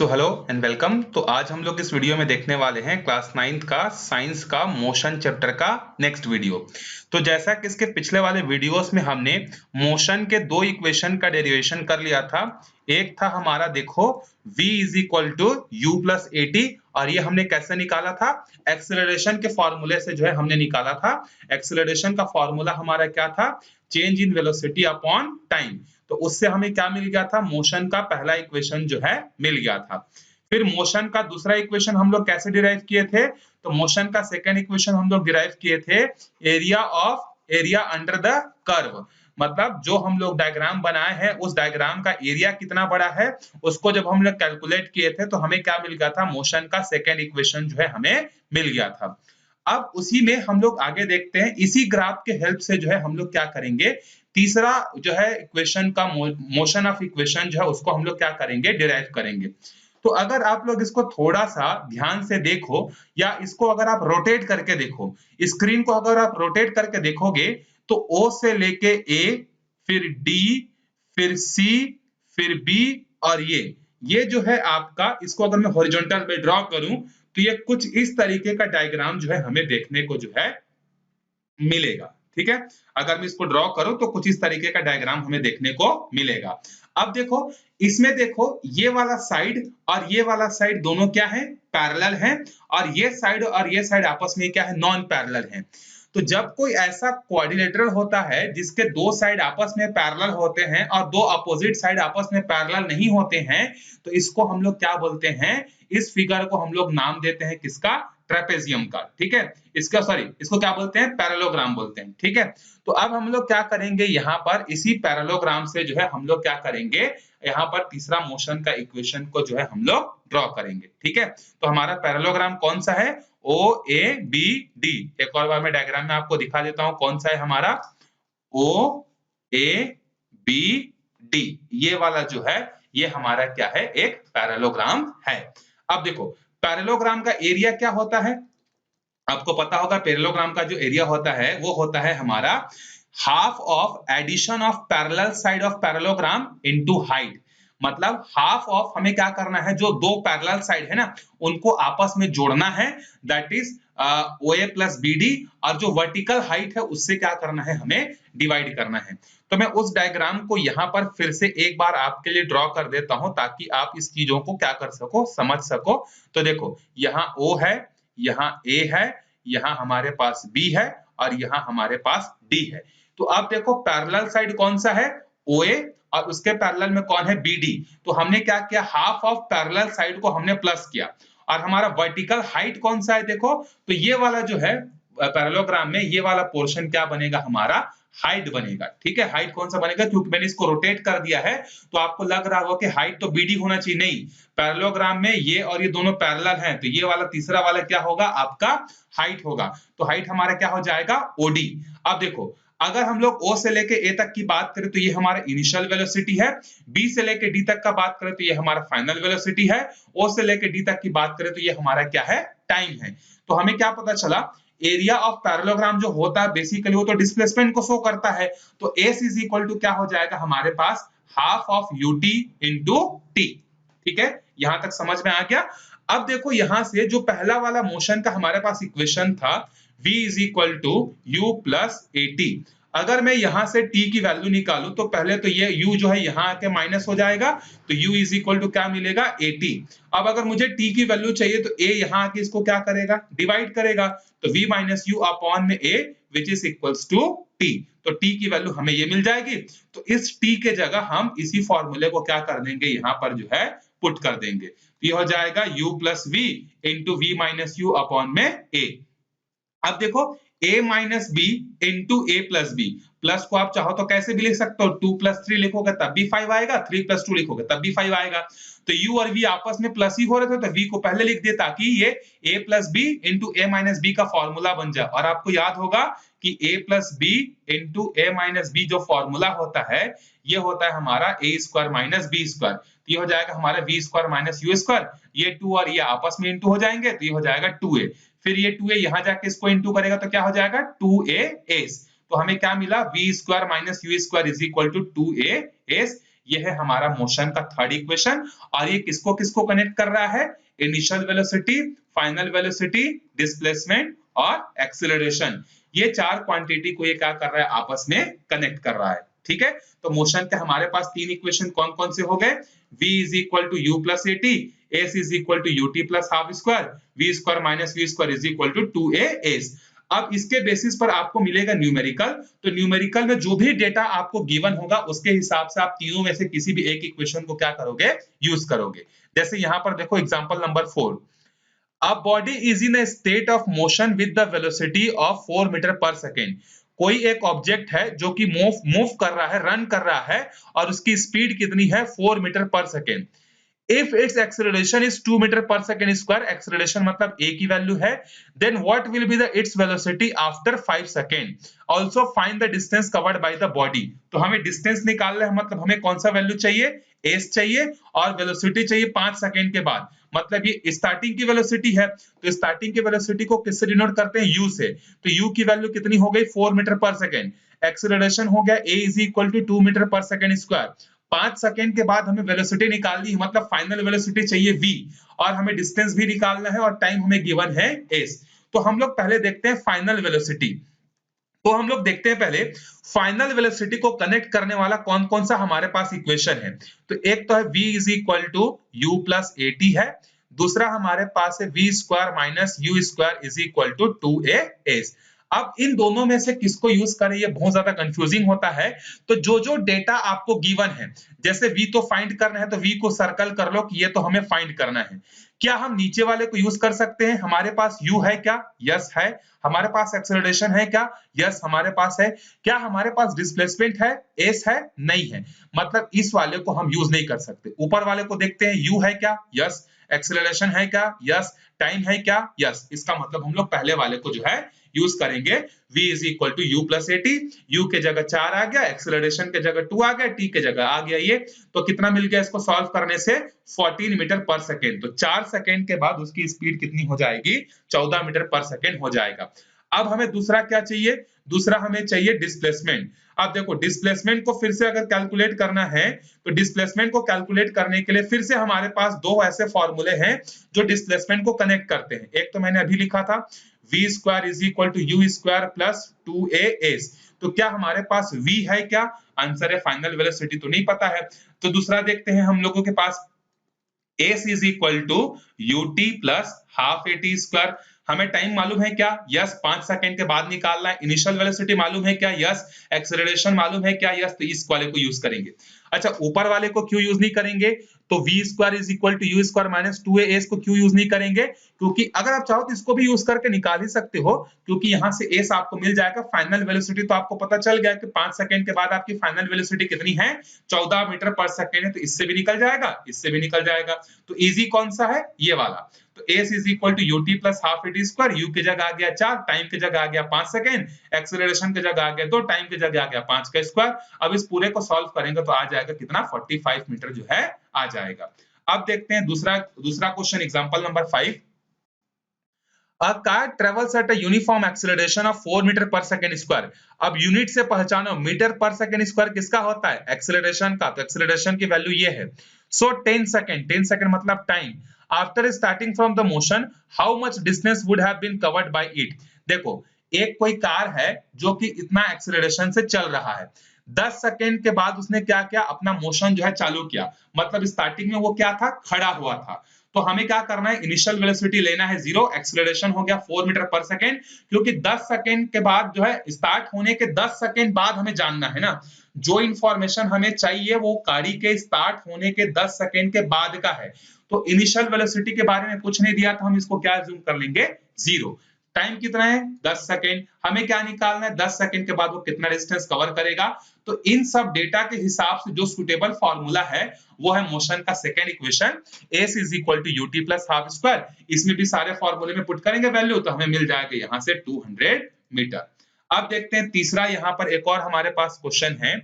So hello and welcome. तो आज हम लोग इस वीडियो में देखने वाले हैं क्लास 9th का साइंस का मोशन चैप्टर का नेक्स्ट वीडियो। तो जैसा कि इसके पिछले वाले वीडियोस में हमने मोशन के दो इक्वेशन का डेरिवेशन कर लिया था। एक था हमारा देखो v is equal to u plus a t, और ये हमने कैसे निकाला था, एक्सेलरेशन के फॉर्मूले से जो है हमने निकाला था। एक्सेलरेशन का फॉर्मूला हमारा क्या था, change in velocity upon time. तो उससे हमें क्या मिल गया था, मोशन का पहला इक्वेशन जो है मिल गया था। फिर मोशन का दूसरा इक्वेशन हम लोग कैसे डिराइव किए थे, तो मोशन का सेकंड इक्वेशन हम लोग डिराइव किए थे एरिया अंडर द कर्व। मतलब जो हम लोग डायग्राम बनाए हैं उस डायग्राम का एरिया कितना बड़ा है उसको जब हम लोग कैलकुलेट किए थे तो हमें क्या मिल गया था, मोशन का सेकंड इक्वेशन जो है हमें मिल गया था। अब उसी में हम लोग आगे देखते हैं, इसी ग्राफ के हेल्प से जो है हम लोग क्या करेंगे, तीसरा जो है इक्वेशन का मोशन ऑफ इक्वेशन जो है उसको हम लोग क्या करेंगे, डिराइव करेंगे। तो अगर आप लोग इसको थोड़ा सा ध्यान से देखो या इसको अगर आप रोटेट करके देखो, स्क्रीन को अगर आप रोटेट करके देखोगे तो O से लेके A, फिर D, फिर C, फिर B और ये जो है आपका, इसको अगर मैं हॉरिजॉन्टल में ड्रॉ करूं तो ये कुछ इस तरीके का डायग्राम जो है हमें देखने को जो है मिलेगा। ठीक है, अगर मैं इसको ड्रॉ करूं तो कुछ इस तरीके का डायग्राम हमें देखने को मिलेगा। अब देखो इसमें देखो ये वाला साइड और ये वाला साइड दोनों क्या है, पैरेलल हैं, और ये साइड आपस में क्या है, नॉन पैरेलल हैं। तो जब कोई ऐसा क्वाड्रिलेटरल होता है जिसके दो साइड आपस में पैरेलल होते हैं और दो अपोजिट साइड आपस में पैरेलल नहीं होते हैं, तो इसको हम लोग क्या बोलते हैं, इस फिगर को हम लोग नाम देते हैं किसका, ट्रेपेजियम का। ठीक है, इसको क्या बोलते हैं, पैरेललोग्राम बोलते हैं। ठीक है, तो अब हम लोग क्या करेंगे, यहाँ पर इसी पैरेललोग्राम से जो है हम लोग क्या करेंगे, यहाँ पर तीसरा मोशन का इक्वेशन को जो है हम लोग ड्रॉ करेंगे। ठीक है, तो हमारा पैरेललोग्राम कौन सा है, ओ ए बी डी। एक और बार मैं डायग्राम में आपको दिखा देता हूं कौन सा है हमारा, ओ ए बी डी। ये वाला जो है ये हमारा क्या है, एक पैरेललोग्राम है। अब देखो पैरेललोग्राम का एरिया क्या होता है, आपको पता होगा पैरेललोग्राम का जो एरिया होता है वो होता है हमारा half of addition of parallel side of parallelogram into height. मतलब हाफ ऑफ हमें क्या करना है, जो दो पैरेलल साइड है ना उनको आपस में जोड़ना है, that is OA plus BD, और जो वर्टिकल हाइट है उससे क्या करना है, हमें डिवाइड करना है। तो मैं उस डायग्राम को यहाँ पर फिर से एक बार आपके लिए ड्रॉ कर देता हूं ताकि आप इस चीजों को क्या कर सको, समझ सको। तो देखो यहाँ O है, यहाँ A है, यहाँ हमारे पास B है और यहाँ हमारे पास D है। तो आप देखो पैरेलल साइड कौन सा है, OA, और उसके पैरेलल में कौन है, BD। तो हमने क्या किया, हाफ ऑफ पैरेलल साइड को हमने प्लस किया, और हमारा वर्टिकल हाइट कौन सा है, देखो तो ये वाला जो है पैरेललोग्राम में ये वाला पोर्शन क्या बनेगा, हमारा हाइट बनेगा। ठीक है, हाइट कौन सा बनेगा, क्योंकि मैंने इसको रोटेट कर दिया है तो आपको लग रहा होगा कि हाइट तो BD होना चाहिए, नहीं, पैरेललोग्राम में ये और ये दोनों पैरेलल हैं तो ये वाला तीसरा वाला क्या होगा, आपका हाइट होगा। तो हाइट हमारा क्या हो जाएगा, OD। अब देखो अगर हम लोग O से लेके A तक की बात करें तो ये हमारा इनिशियल वेलोसिटी है, B से लेके D तक का बात करें तो ये हमारा फाइनल वेलोसिटी है, O से लेके D तक की बात करें तो ये हमारा क्या है, टाइम है। तो हमें क्या पता चला, एरिया ऑफ पैरेललोग्राम जो होता है बेसिकली वो तो डिस्प्लेसमेंट को शो करता है। तो S इज इक्वल टू क्या हो जाएगा हमारे पास, half of UT into T। ठीक है, यहां तक समझ में आ गया। अब देखो यहां से जो पहला वाला मोशन का हमारे पास इक्वेशन था, v is equal to u plus a t. अगर मैं यहां से t की वैल्यू निकालूं तो पहले तो ये u जो है यहां आके माइनस हो जाएगा, तो u इज इक्वल टू क्या मिलेगा, at। अब अगर मुझे t की वैल्यू चाहिए तो a यहां आके इसको क्या करेगा, डिवाइड करेगा, तो v माइनस यू अपॉन में a which is equals to t। तो t की वैल्यू हमें ये मिल जाएगी। तो इस t के जगह हम इसी फॉर्मूले को क्या कर देंगे, यहाँ पर जो है पुट कर देंगे। तो ये हो जाएगा u plus v into v minus u upon में a। अब देखो a minus b into a plus b, plus को आप चाहो तो कैसे भी लिख सकते हो, 2 प्लस 3 लिखोगे तब भी 5 आएगा, 3 प्लस 2 लिखोगे तब भी 5 आएगा। तो u और v आपस में प्लस ही हो रहे थे तो v को पहले लिख दे ताकि ये a plus b into a minus b का फॉर्मूला बन जाए। और आपको याद होगा कि a plus b into a minus b जो फॉर्मूला होता है ये होता है हमारा a square minus b square. तो ये हो जाएगा हमारा v square minus u square, ये 2 और ये आपस में इंटू हो जाएंगे तो ये हो जाएगा 2a। फिर ये 2a यहां जाके इसको इंटू करेगा तो क्या हो जाएगा, 2a s। तो हमें क्या मिला, v square minus u square is equal to 2a s। ये है हमारा मोशन का थर्ड इक्वेशन। और ये किसको किसको कनेक्ट कर रहा है? Initial velocity, final velocity, displacement और एक्सीलरेशन, ये चार क्वांटिटी को ये क्या कर रहा है? आपस में कनेक्ट कर रहा है। ठीक है, तो मोशन के हमारे पास तीन इक्वेशन कौन कौन से हो गए? v is equal to u plus at, s is equal to ut plus half square, v square minus v square is equal to 2as। अब इसके बेसिस पर आपको मिलेगा न्यूमेरिकल। तो न्यूमेरिकल में जो भी डेटा आपको गिवन होगा उसके हिसाब से आप तीनों में से किसी भी एक इक्वेशन को क्या करोगे? यूज करोगे। जैसे यहां पर देखो example number 4, A body is in a state of motion with the velocity of 4 metre per second. कोई एक ऑब्जेक्ट है जो कि मूव कर रहा है, रन कर रहा है, और उसकी स्पीड कितनी है? 4 metre per second. If its acceleration is 2 metre per second square, acceleration मतलब a की वैल्यू है, then what will be the its velocity after 5 second? Also find the distance covered by the body। तो हमें distance निकालना है, मतलब हमें कौन सा वैल्यू चाहिए? s चाहिए, और वेलोसिटी चाहिए 5 सेकेंड के बाद। मतलब ये स्टार्टिंग की वेलोसिटी है, तो स्टार्टिंग की वेलोसिटी को किससे डिनोट करते हैं? u से। तो u की वैल्यू कितनी हो गई? 4 मीटर पर सेकेंड। एक्सेलरेशन हो गया a is equal to 2 metre per second square. 5 second के बाद हमें वेलोसिटी निकालनी है, मतलब फाइनल वेलोसिटी चाहिए v, और हमें डिस्टेंस भी निकालना है, और टाइम हमें गिवन है s। तो हम लोग पहले देखते हैं फाइनल वेलोसिटी। तो हम लोग देखते हैं पहले फाइनल वेलोसिटी को कनेक्ट करने वाला कौन कौन सा हमारे पास इक्वेशन है। तो एक तो है v is equal to u plus at है, दूसरा हमारे पास है v square minus u square is equal to 2as। अब इन दोनों में से किसको यूज करें, ये बहुत ज्यादा कंफ्यूजिंग होता है। तो जो जो डेटा आपको गिवन है, जैसे v तो फाइंड करना है, तो v को सर्कल कर लो कि ये तो हमें फाइंड करना है। क्या हम नीचे वाले को यूज कर सकते हैं? हमारे पास u है क्या? यस है। हमारे पास एक्सेलरेशन है क्या? यस हमारे पास है। क्या हमारे पास डिस्प्लेसमेंट है? s है? नहीं है। मतलब इस वाले को हम यूज नहीं कर सकते। ऊपर वाले को देखते हैं, u है क्या? यस। एक्सेलरेशन है क्या? यस। टाइम है क्या? यस। इसका मतलब हम लोग पहले वाले को जो है यूज करेंगे। v is equal to u plus at, u के जगह 4 आ गया, एक्सेलरेशन के जगह 2 आ गया, t के जगह आ गया ये। तो कितना मिल गया इसको सॉल्व करने से? 14 मीटर पर सेकेंड। तो 4 सेकेंड के बाद उसकी स्पीड कितनी हो जाएगी? 14 मीटर पर सेकेंड हो जाएगा। अब हमें दूसरा क्या चाहिए? दूसरा हमें चाहिए डिस्प्लेसमेंट। अब देखो डिस्प्लेसमेंट को फिर से अगर कैलकुलेट करना है, तो डिस्प्लेसमेंट को कैलकुलेट करने के लिए फिर से हमारे पास दो ऐसे फॉर्मूले हैं जो डिस्प्लेसमेंट को कनेक्ट करते हैं। एक तो मैंने अभी लिखा था v square is equal to u square plus 2as। तो क्या हमारे पास v है क्या? आंसर है फाइनल वेलोसिटी तो नहीं पता है। तो दूसरा देखते हैं हम लोगों के पास, s is equal to ut plus half at square. हमें टाइम मालूम है क्या? यस। 5 सेकंड के बाद निकालना है। इनिशियल वेलोसिटी मालूम है क्या? यस। एक्सेलरेशन मालूम है क्या? यस। तो इस वाले को यूज करेंगे। अच्छा, ऊपर वाले को क्यों यूज नहीं करेंगे? तो v square is equal to u square minus 2as को क्यों यूज नहीं करेंगे? क्योंकि अगर आप चाहो तो इसको भी यूज करके निकाल ही सकते हो, क्योंकि यहां से s आपको मिल जाएगा। फाइनल वेलोसिटी तो आपको पता चल गया कि 5 सेकंड के बाद आपकी फाइनल वेलोसिटी कितनी है? 14 मीटर पर सेकंड है। तो इससे भी निकल जाएगा, इससे भी निकल जाएगा। तो इजी कौन सा है? ये वाला। तो s is equal to ut plus half at square, u की जगह आ गया 4, टाइम की जगह आ गया 5 सेकंड, एक्सेलरेशन की जगह आ गया 2, टाइम की जगह आ गया 5 का स्क्वायर। अब इस पूरे को सॉल्व करेंगे तो आ जाएगा कितना? 45 मीटर जो है आ जाएगा। अब देखते हैं दूसरा question, example number 5। A car travels at a uniform acceleration of 4 metre पर सेकंड स्क्वायर। अब यूनिट से पहचानो, मीटर पर सेकंड स्क्वायर किसका होता है? एक्सेलरेशन का। तो एक्सेलरेशन की वैल्यू ये है। सो 10 सेकंड मतलब time. After starting from the motion, how much distance would have been covered by it. देखो, एक कोई कार है जो कि इतना एक्सेलरेशन से चल रहा है, 10 सेकंड के बाद उसने क्या किया? अपना मोशन जो है चालू किया। मतलब स्टार्टिंग में वो क्या था? खड़ा हुआ था। तो हमें क्या करना है? इनिशियल वेलोसिटी लेना है 0, एक्सेलरेशन हो गया 4 मीटर पर सेकंड, क्योंकि 10 सेकंड के बाद जो है स्टार्ट होने के 10 सेकंड बाद हमें जानना है ना। जो इंफॉर्मेशन हमें चाहिए वो गाड़ी के स्टार्ट होने के 10 सेकंड के बाद का है। तो इनिशियल वेलोसिटी के बारे में कुछ नहीं दिया, तो हम इसको क्या अज्यूम कर लेंगे? 0। टाइम कितना है? 10 सेकंड। हमें क्या निकालना है? 10 सेकंड के बाद वो कितना डिस्टेंस कवर करेगा। तो इन सब डेटा के हिसाब से जो सुटेबल फॉर्मूला है वो है मोशन का second equation, s is equal to ut plus half square. इसमें भी सारे फॉर्मूले में पुट करेंगे वैल्यू, तो हमें मिल जाएगा यहां से 200 मीटर। अब देखते हैं तीसरा, यहां पर एक और हमारे पास क्वेश्चन है।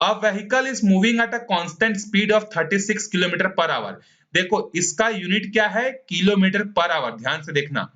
A vehicle is moving at a constant speed of 36 kilometre per hour. देखो इसका यूनिट क्या है? Kilometre per hour. ध्यान से देखना।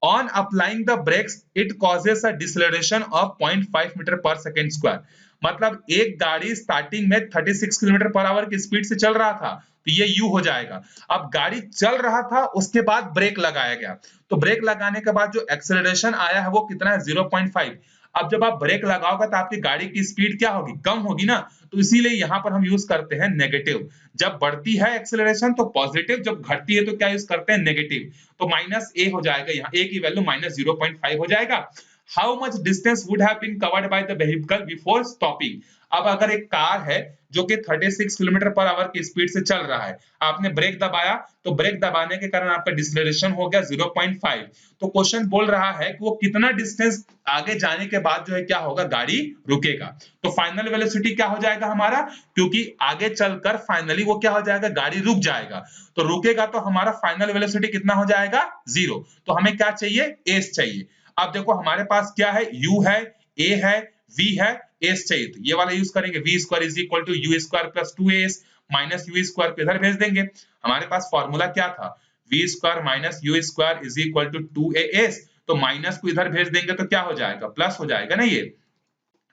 On applying the brakes, it causes a deceleration of 0.5 metre पर सेकंड स्क्वायर। मतलब एक गाड़ी स्टार्टिंग में 36 किलोमीटर पर आवर की स्पीड से चल रहा था, तो ये U हो जाएगा। अब गाड़ी चल रहा था, उसके बाद ब्रेक लगाया गया, तो ब्रेक लगाने के बाद जो एक्सेलरेशन आया है वो कितना है 0.5। अब जब आप ब्रेक लगाओगे तो आपकी गाड़ी की स्पीड क्या होगी, कम होगी ना, तो इसीलिए यहां पर हम यूज करते हैं नेगेटिव। जब बढ़ती है एक्सेलरेशन तो पॉजिटिव, जब घटती है तो क्या यूज करते हैं, नेगेटिव। तो माइनस ए हो जाएगा, यहाँ ए की वैल्यू माइनस 0.5 हो जाएगा। How much distance would have been covered by the vehicle before stopping. अब अगर एक कार है जो कि 36 किलोमीटर पर आवर की स्पीड से चल रहा है, आपने ब्रेक दबाया, तो ब्रेक दबाने के कारण आपका डिसलेरेशन हो गया 0.5। तो क्वेश्चन बोल रहा है कि वो कितना डिस्टेंस आगे जाने के बाद जो है क्या होगा, गाड़ी रुकेगा। तो फाइनल वेलोसिटी क्या हो जाएगा हमारा, क्योंकि आगे चलकर फाइनली वो क्या हो जाएगा, गाड़ी रुक जाएगा, तो रुकेगा तो हमारा फाइनल वेलोसिटी कितना हो जाएगा, 0। तो हमें क्या चाहिए, एस चाहिए। अब देखो हमारे पास क्या है, u है, a है, v है, s चाहिए, तो ये वाला यूज करेंगे, v square is equal to u square plus 2as minus u square को इधर भेज देंगे। हमारे पास फॉर्मूला क्या था, v square minus u square is equal to 2as, तो माइनस को इधर भेज देंगे तो क्या हो जाएगा, प्लस हो जाएगा ना ये,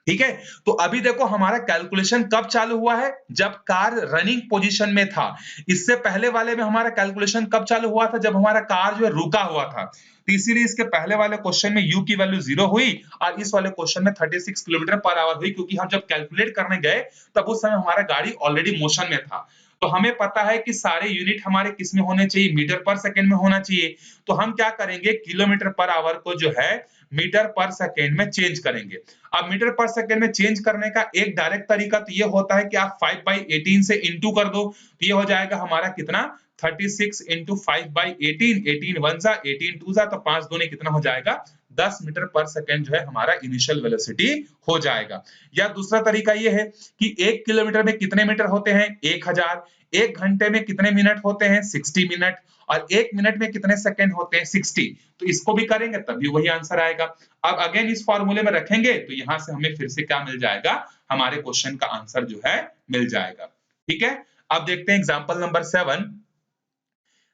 ठीक है। तो अभी देखो हमारा कैलकुलेशन कब चालू हुआ है, जब कार रनिंग पोजीशन में था। इससे पहले वाले में हमारा कैलकुलेशन कब चालू हुआ था, जब हमारा कार जो है रुका हुआ था। तो इसीलिए इसके पहले वाले क्वेश्चन में u की वैल्यू 0 हुई और इस वाले क्वेश्चन में 36 किलोमीटर पर आवर हुई, क्योंकि हम जब कैलकुलेट करने गए तब उस समय हमारा गाड़ी ऑलरेडी मोशन में था। तो हमें पता है कि सारे यूनिट हमारे किस में होने चाहिए, मीटर पर सेकंड में होना चाहिए। तो हम क्या करेंगे, किलोमीटर पर आवर को जो है मीटर पर सेकंड में चेंज करेंगे। अब मीटर पर सेकंड में चेंज करने का एक डायरेक्ट तरीका तो ये होता है कि आप 5/18 से इंटू कर दो, तो ये हो जाएगा हमारा कितना, 36 इंटू 5/18, 18 वन जा 18 टू जा, तो 5 दूनी कितना हो जाएगा, 10 मीटर पर सेकंड जो है हमारा इनिशियल वेलोसिटी हो जाएगा। या दूसरा तरीका ये है कि 1 किलोमीटर में कितने मीटर होते हैं, 1000। 1 घंटे में कितने मिनट होते हैं, 60 मिनट। और 1 मिनट में कितने सेकंड होते हैं, 60। तो इसको भी करेंगे तभी वही आंसर आएगा। अब अगेन इस फॉर्मूले में रखेंगे तो यहां से हमें फिर से क्या मिल जाएगा, हमारे क्वेश्चन का आंसर जो है मिल जाएगा। ठीक है, अब देखते हैं example number 7।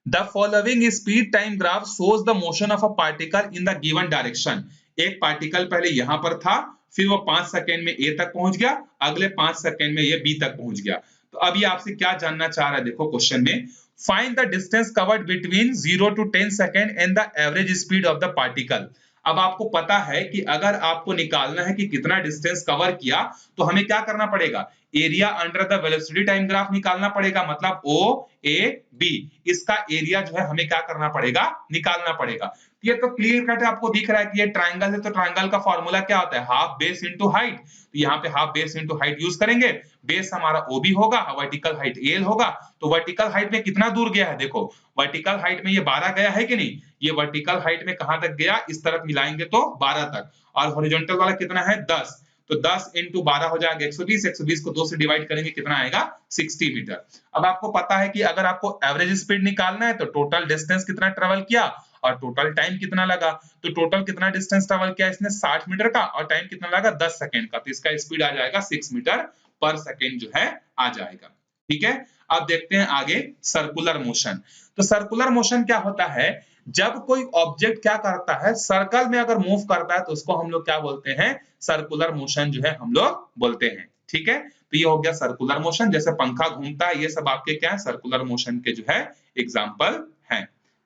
The following speed time graph shows the motion of a particle in the given direction. एक पार्टिकल पहले यहां पर था, फिर वो 5 सेकंड में ए तक पहुंच गया, अगले 5 सेकंड में ये बी तक पहुंच गया। तो अब ये आपसे क्या जानना चाह रहा है, देखो क्वेश्चन में, find the distance covered between 0 to 10 second and the average speed of the particle. अब आपको पता है कि अगर आपको निकालना है कि कितना डिस्टेंस कवर किया, तो हमें क्या करना पड़ेगा, area under the velocity time graph निकालना पड़ेगा, मतलब ओ ए बी, इसका एरिया जो है हमें क्या करना पड़ेगा, निकालना पड़ेगा। ये तो क्लियर कट आपको दिख रहा है कि ये ट्रायंगल है, तो ट्रायंगल का फॉर्मूला क्या होता है, हाफ बेस इंटू हाइट। तो यहाँ पे half base into height use करेंगे, बेस हमारा ओबी होगा, वर्टिकल हाइट एल होगा। तो वर्टिकल हाइट में कितना दूर गया है, देखो वर्टिकल हाइट में ये 12 गया है कि नहीं, ये वर्टिकल हाइट में कहां तक गया, इस तरफ मिलाएंगे तो 12 तक, और हॉरिजॉन्टल वाला कितना है 10। तो 10 इंटू 12 हो जाएगा 120, 120 को 2 से डिवाइड करेंगे कितना आएगा, 60 मीटर। अब आपको पता है कि अगर आपको एवरेज स्पीड निकालना है तो टोटल डिस्टेंस कितना ट्रेवल किया और टोटल टाइम कितना लगा। तो टोटल कितना डिस्टेंस ट्रेवल किया इसने, 60 मीटर का, और टाइम कितना लगा, 10 सेकंड का। तो इसका स्पीड आ जाएगा 6 मीटर पर सेकंड जो है आ जाएगा। ठीक है, अब देखते हैं आगे सर्कुलर मोशन। तो सर्कुलर मोशन क्या होता है, जब कोई ऑब्जेक्ट क्या करता है, सर्कल में अगर मूव करता है तो उसको हम लोग क्या बोलते हैं, सर्कुलर मोशन जो है हम लोग बोलते हैं। ठीक है, तो ये हो गया सर्कुलर मोशन, जैसे पंखा घूमता है, ये सब आपके क्या है, सर्कुलर मोशन के जो है एग्जांपल हैं।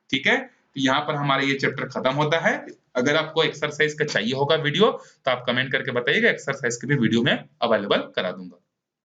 ठीक है, तो यहाँ पर हमारा ये चैप्टर खत्म होता है। अगर आपको एक्सरसाइज का चाहिए होगा वीडियो तो आप कमेंट करके बताइएगा, एक्सरसाइज के भी वीडियो में अवेलेबल करा दूंगा।